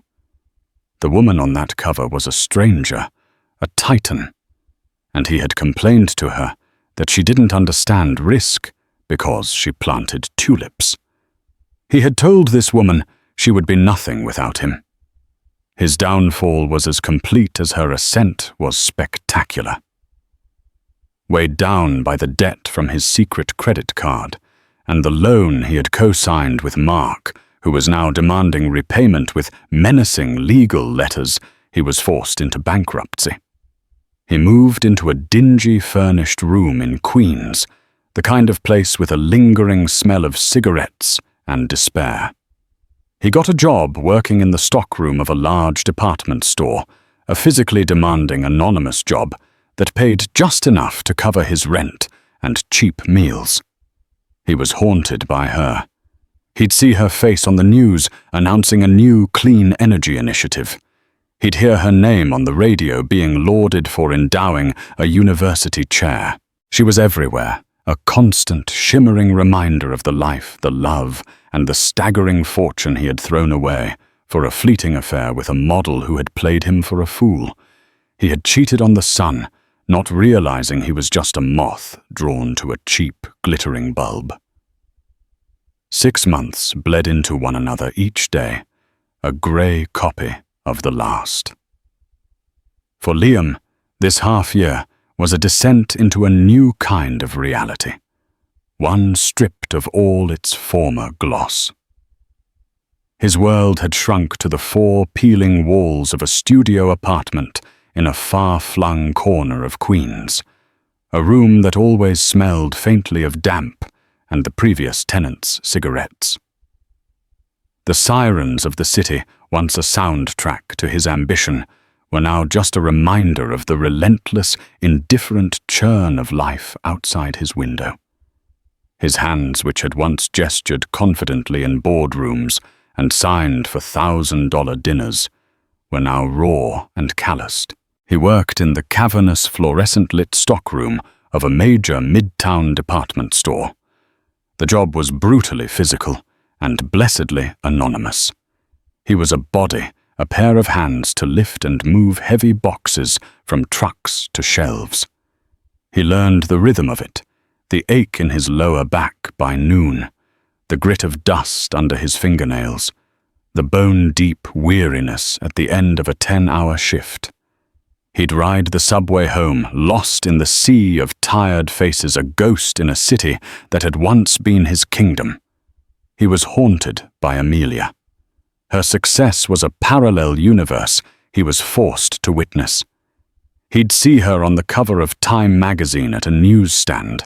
The woman on that cover was a stranger, a titan, and he had complained to her that she didn't understand risk because she planted tulips. He had told this woman she would be nothing without him. His downfall was as complete as her ascent was spectacular. Weighed down by the debt from his secret credit card and the loan he had co-signed with Mark, who was now demanding repayment with menacing legal letters, he was forced into bankruptcy. He moved into a dingy furnished room in Queens, the kind of place with a lingering smell of cigarettes and despair. He got a job working in the stockroom of a large department store, a physically demanding anonymous job that paid just enough to cover his rent and cheap meals. He was haunted by her. He'd see her face on the news announcing a new clean energy initiative. He'd hear her name on the radio being lauded for endowing a university chair. She was everywhere, a constant, shimmering reminder of the life, the love, and the staggering fortune he had thrown away for a fleeting affair with a model who had played him for a fool. He had cheated on the sun, not realizing he was just a moth drawn to a cheap, glittering bulb. 6 months bled into one another each day, a grey copy of the last. For Liam, this half-year was a descent into a new kind of reality, one stripped of all its former gloss. His world had shrunk to the 4 peeling walls of a studio apartment in a far-flung corner of Queens, a room that always smelled faintly of damp and the previous tenant's cigarettes. The sirens of the city, once a soundtrack to his ambition, were now just a reminder of the relentless, indifferent churn of life outside his window. His hands, which had once gestured confidently in boardrooms and signed for $1,000 dinners, were now raw and calloused. He worked in the cavernous, fluorescent-lit stockroom of a major midtown department store. The job was brutally physical and blessedly anonymous. He was a body, a pair of hands to lift and move heavy boxes from trucks to shelves. He learned the rhythm of it, the ache in his lower back by noon, the grit of dust under his fingernails, the bone-deep weariness at the end of a 10-hour shift. He'd ride the subway home, lost in the sea of tired faces, a ghost in a city that had once been his kingdom. He was haunted by Amelia. Her success was a parallel universe he was forced to witness. He'd see her on the cover of Time magazine at a newsstand,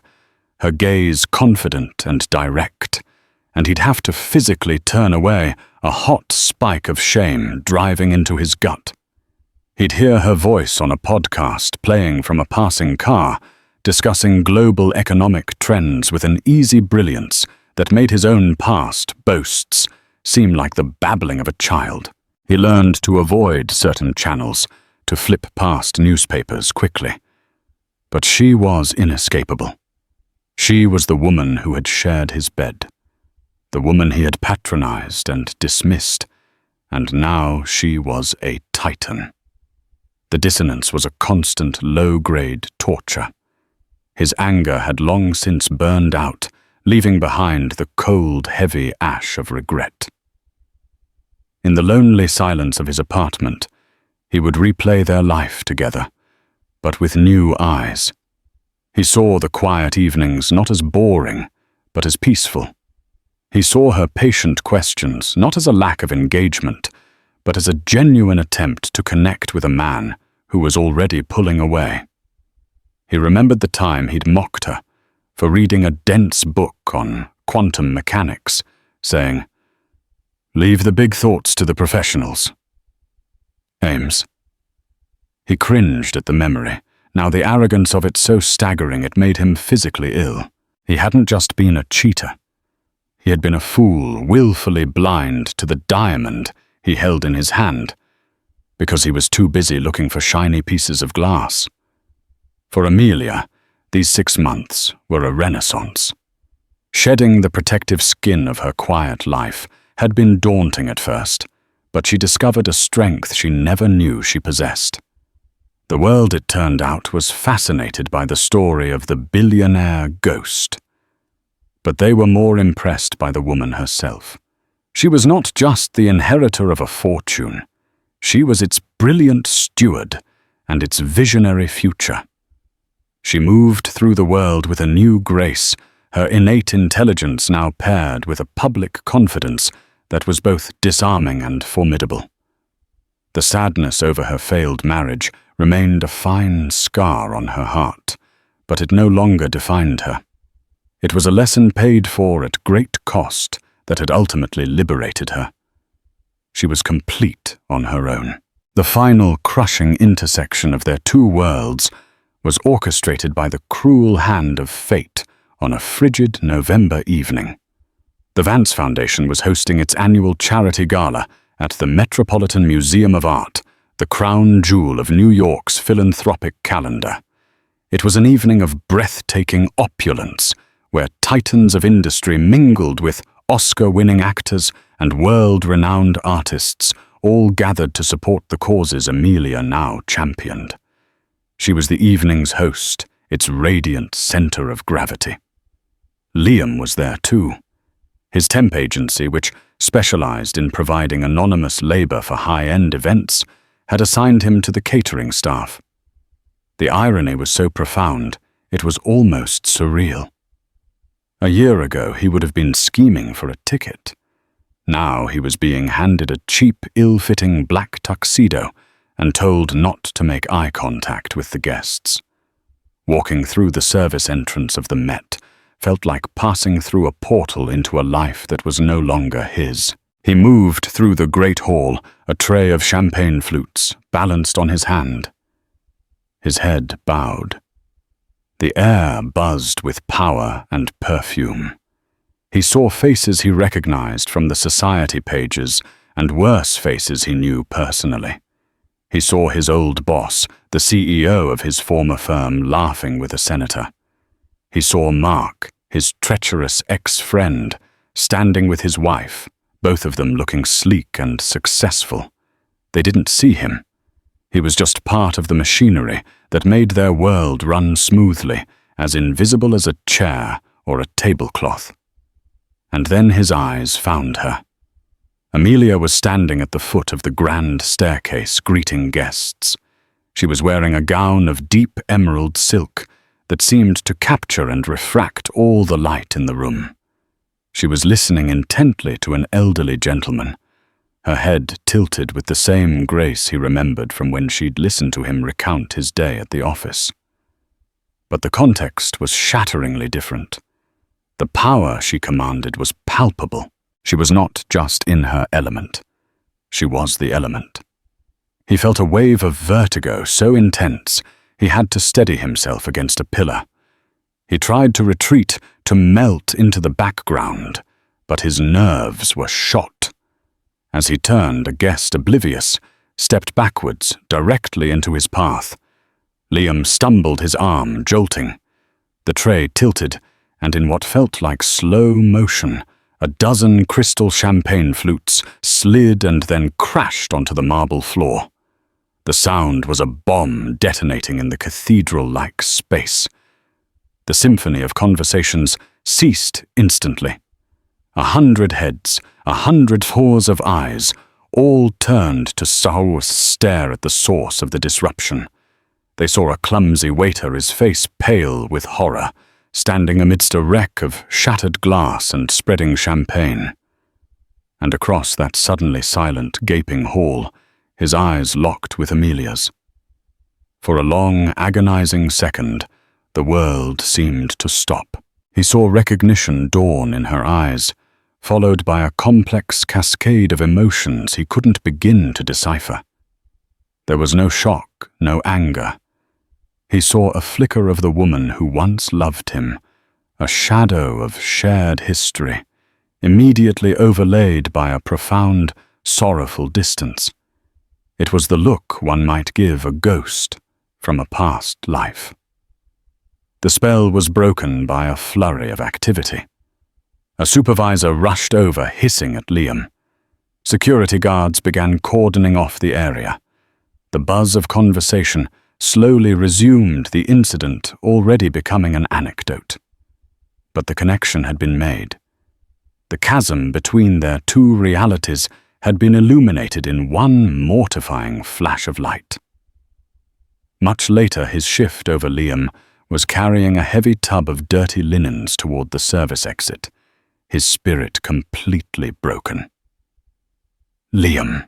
her gaze confident and direct, and he'd have to physically turn away, a hot spike of shame driving into his gut. He'd hear her voice on a podcast playing from a passing car, discussing global economic trends with an easy brilliance that made his own past boasts seem like the babbling of a child. He learned to avoid certain channels, to flip past newspapers quickly. But she was inescapable. She was the woman who had shared his bed, the woman he had patronized and dismissed, and now she was a titan. The dissonance was a constant low-grade torture. His anger had long since burned out, leaving behind the cold, heavy ash of regret. In the lonely silence of his apartment, he would replay their life together, but with new eyes. He saw the quiet evenings not as boring, but as peaceful. He saw her patient questions not as a lack of engagement, but as a genuine attempt to connect with a man who was already pulling away. He remembered the time he'd mocked her for reading a dense book on quantum mechanics, saying, "Leave the big thoughts to the professionals." Ames. He cringed at the memory, now the arrogance of it so staggering it made him physically ill. He hadn't just been a cheater. He had been a fool, willfully blind to the diamond he held in his hand, because he was too busy looking for shiny pieces of glass. For Amelia, these 6 months were a renaissance. Shedding the protective skin of her quiet life had been daunting at first, but she discovered a strength she never knew she possessed. The world, it turned out, was fascinated by the story of the billionaire ghost. But they were more impressed by the woman herself. She was not just the inheritor of a fortune. She was its brilliant steward and its visionary future. She moved through the world with a new grace, her innate intelligence now paired with a public confidence that was both disarming and formidable. The sadness over her failed marriage remained a fine scar on her heart, but it no longer defined her. It was a lesson paid for at great cost that had ultimately liberated her. She was complete on her own. The final crushing intersection of their two worlds was orchestrated by the cruel hand of fate on a frigid November evening. The Vance Foundation was hosting its annual charity gala at the Metropolitan Museum of Art, the crown jewel of New York's philanthropic calendar. It was an evening of breathtaking opulence, where titans of industry mingled with Oscar-winning actors and world-renowned artists, all gathered to support the causes Amelia now championed. She was the evening's host, its radiant center of gravity. Liam was there too. His temp agency, which specialized in providing anonymous labor for high-end events, had assigned him to the catering staff. The irony was so profound, it was almost surreal. A year ago, he would have been scheming for a ticket. Now he was being handed a cheap, ill-fitting black tuxedo and told not to make eye contact with the guests. Walking through the service entrance of the Met felt like passing through a portal into a life that was no longer his. He moved through the great hall, a tray of champagne flutes balanced on his hand. His head bowed. The air buzzed with power and perfume. He saw faces he recognized from the society pages and worse faces he knew personally. He saw his old boss, the CEO of his former firm, laughing with a senator. He saw Mark, his treacherous ex-friend, standing with his wife, both of them looking sleek and successful. They didn't see him. He was just part of the machinery that made their world run smoothly, as invisible as a chair or a tablecloth. And then his eyes found her. Amelia was standing at the foot of the grand staircase greeting guests. She was wearing a gown of deep emerald silk that seemed to capture and refract all the light in the room. She was listening intently to an elderly gentleman, her head tilted with the same grace he remembered from when she'd listened to him recount his day at the office. But the context was shatteringly different. The power she commanded was palpable. She was not just in her element. She was the element. He felt a wave of vertigo so intense he had to steady himself against a pillar. He tried to retreat, to melt into the background, but his nerves were shot. As he turned, a guest, oblivious, stepped backwards, directly into his path. Liam stumbled, his arm jolting. The tray tilted, and in what felt like slow motion, a dozen crystal champagne flutes slid and then crashed onto the marble floor. The sound was a bomb detonating in the cathedral-like space. The symphony of conversations ceased instantly. 100 heads, 100 fours of eyes, all turned to stare at the source of the disruption. They saw a clumsy waiter, his face pale with horror, standing amidst a wreck of shattered glass and spreading champagne. And across that suddenly silent, gaping hall, his eyes locked with Amelia's. For a long, agonizing second, the world seemed to stop. He saw recognition dawn in her eyes, followed by a complex cascade of emotions he couldn't begin to decipher. There was no shock, no anger. He saw a flicker of the woman who once loved him, a shadow of shared history, immediately overlaid by a profound, sorrowful distance. It was the look one might give a ghost from a past life. The spell was broken by a flurry of activity. A supervisor rushed over, hissing at Liam. Security guards began cordoning off the area. The buzz of conversation slowly resumed the incident already becoming an anecdote. But the connection had been made. The chasm between their two realities had been illuminated in one mortifying flash of light. Much later, his shift over Liam was carrying a heavy tub of dirty linens toward the service exit, his spirit completely broken. Liam.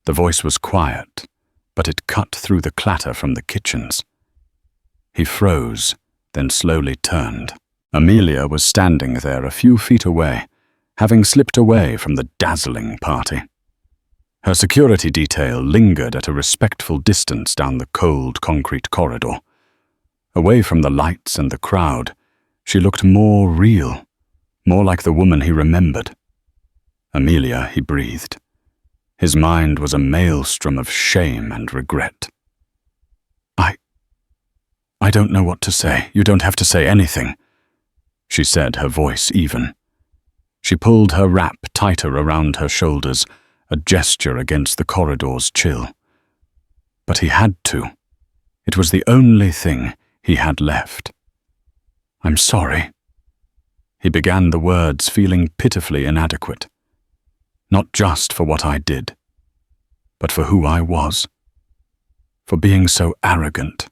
The voice was quiet, but it cut through the clatter from the kitchens. He froze, then slowly turned. Amelia was standing there a few feet away, having slipped away from the dazzling party. Her security detail lingered at a respectful distance down the cold concrete corridor. Away from the lights and the crowd, she looked more real, more like the woman he remembered. Amelia, he breathed. His mind was a maelstrom of shame and regret. I don't know what to say. You don't have to say anything, she said, her voice even. She pulled her wrap tighter around her shoulders, a gesture against the corridor's chill. But he had to. It was the only thing he had left. I'm sorry. He began the words feeling pitifully inadequate. Not just for what I did, but for who I was. For being so arrogant.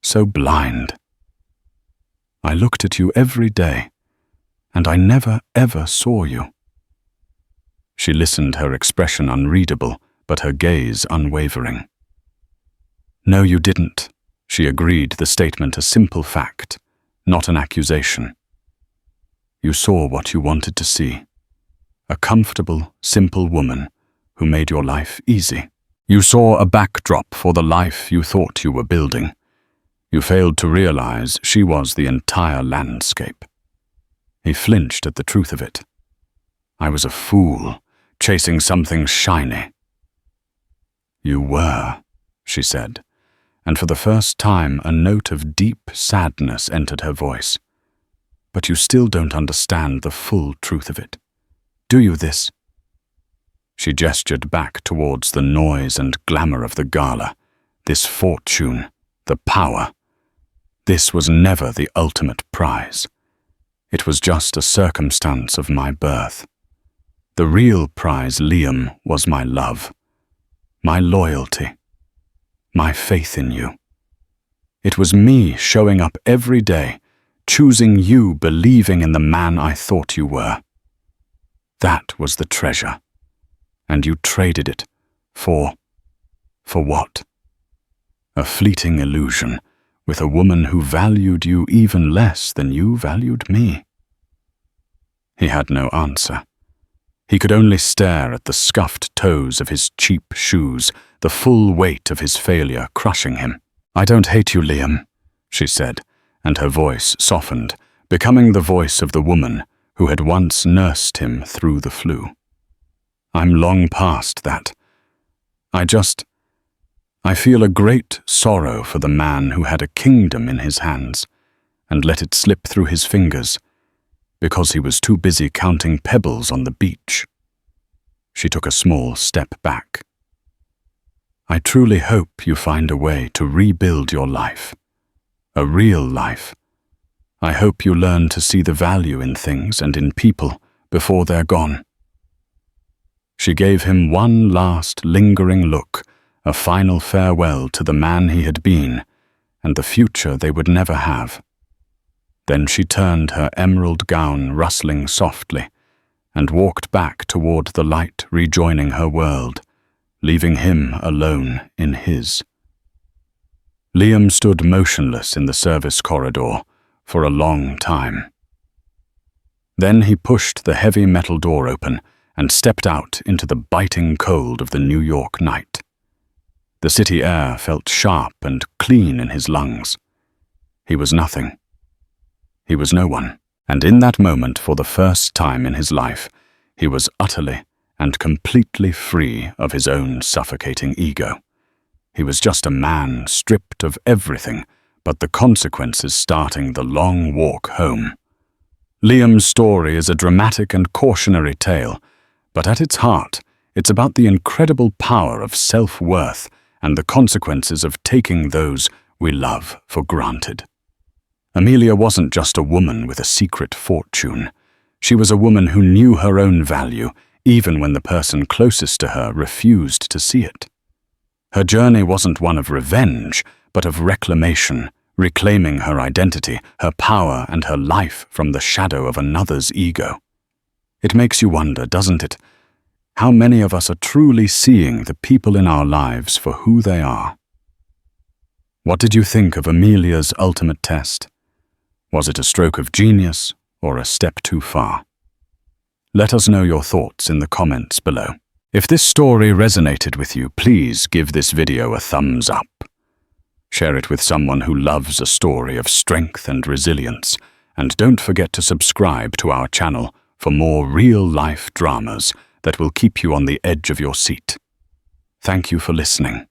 So blind. I looked at you every day, and I never ever saw you. She listened, her expression unreadable, but her gaze unwavering. No, you didn't, she agreed, the statement a simple fact, not an accusation. You saw what you wanted to see. A comfortable, simple woman who made your life easy. You saw a backdrop for the life you thought you were building. You failed to realize she was the entire landscape. He flinched at the truth of it. I was a fool, chasing something shiny. You were, she said, and for the first time a note of deep sadness entered her voice. But you still don't understand the full truth of it. Do you this? She gestured back towards the noise and glamour of the gala, this fortune, the power. This was never the ultimate prize. It was just a circumstance of my birth. The real prize, Liam, was my love, my loyalty, my faith in you. It was me showing up every day, choosing you, believing in the man I thought you were. That was the treasure. And you traded it for what? A fleeting illusion, with a woman who valued you even less than you valued me. He had no answer. He could only stare at the scuffed toes of his cheap shoes, the full weight of his failure crushing him. I don't hate you, Liam, she said, and her voice softened, becoming the voice of the woman who had once nursed him through the flu. I'm long past that. I feel a great sorrow for the man who had a kingdom in his hands and let it slip through his fingers because he was too busy counting pebbles on the beach. She took a small step back. I truly hope you find a way to rebuild your life, a real life. I hope you learn to see the value in things and in people before they're gone. She gave him one last lingering look, a final farewell to the man he had been and the future they would never have. Then she turned, her emerald gown rustling softly, and walked back toward the light rejoining her world, leaving him alone in his. Liam stood motionless in the service corridor for a long time. Then he pushed the heavy metal door open and stepped out into the biting cold of the New York night. The city air felt sharp and clean in his lungs. He was nothing. He was no one, and in that moment, for the first time in his life, he was utterly and completely free of his own suffocating ego. He was just a man stripped of everything but the consequences, starting the long walk home. Liam's story is a dramatic and cautionary tale, but at its heart, it's about the incredible power of self-worth and the consequences of taking those we love for granted. Amelia wasn't just a woman with a secret fortune. She was a woman who knew her own value, even when the person closest to her refused to see it. Her journey wasn't one of revenge, but of reclamation, reclaiming her identity, her power, and her life from the shadow of another's ego. It makes you wonder, doesn't it, how many of us are truly seeing the people in our lives for who they are? What did you think of Amelia's ultimate test? Was it a stroke of genius or a step too far? Let us know your thoughts in the comments below. If this story resonated with you, please give this video a thumbs up. Share it with someone who loves a story of strength and resilience, and don't forget to subscribe to our channel for more real-life dramas that will keep you on the edge of your seat. Thank you for listening.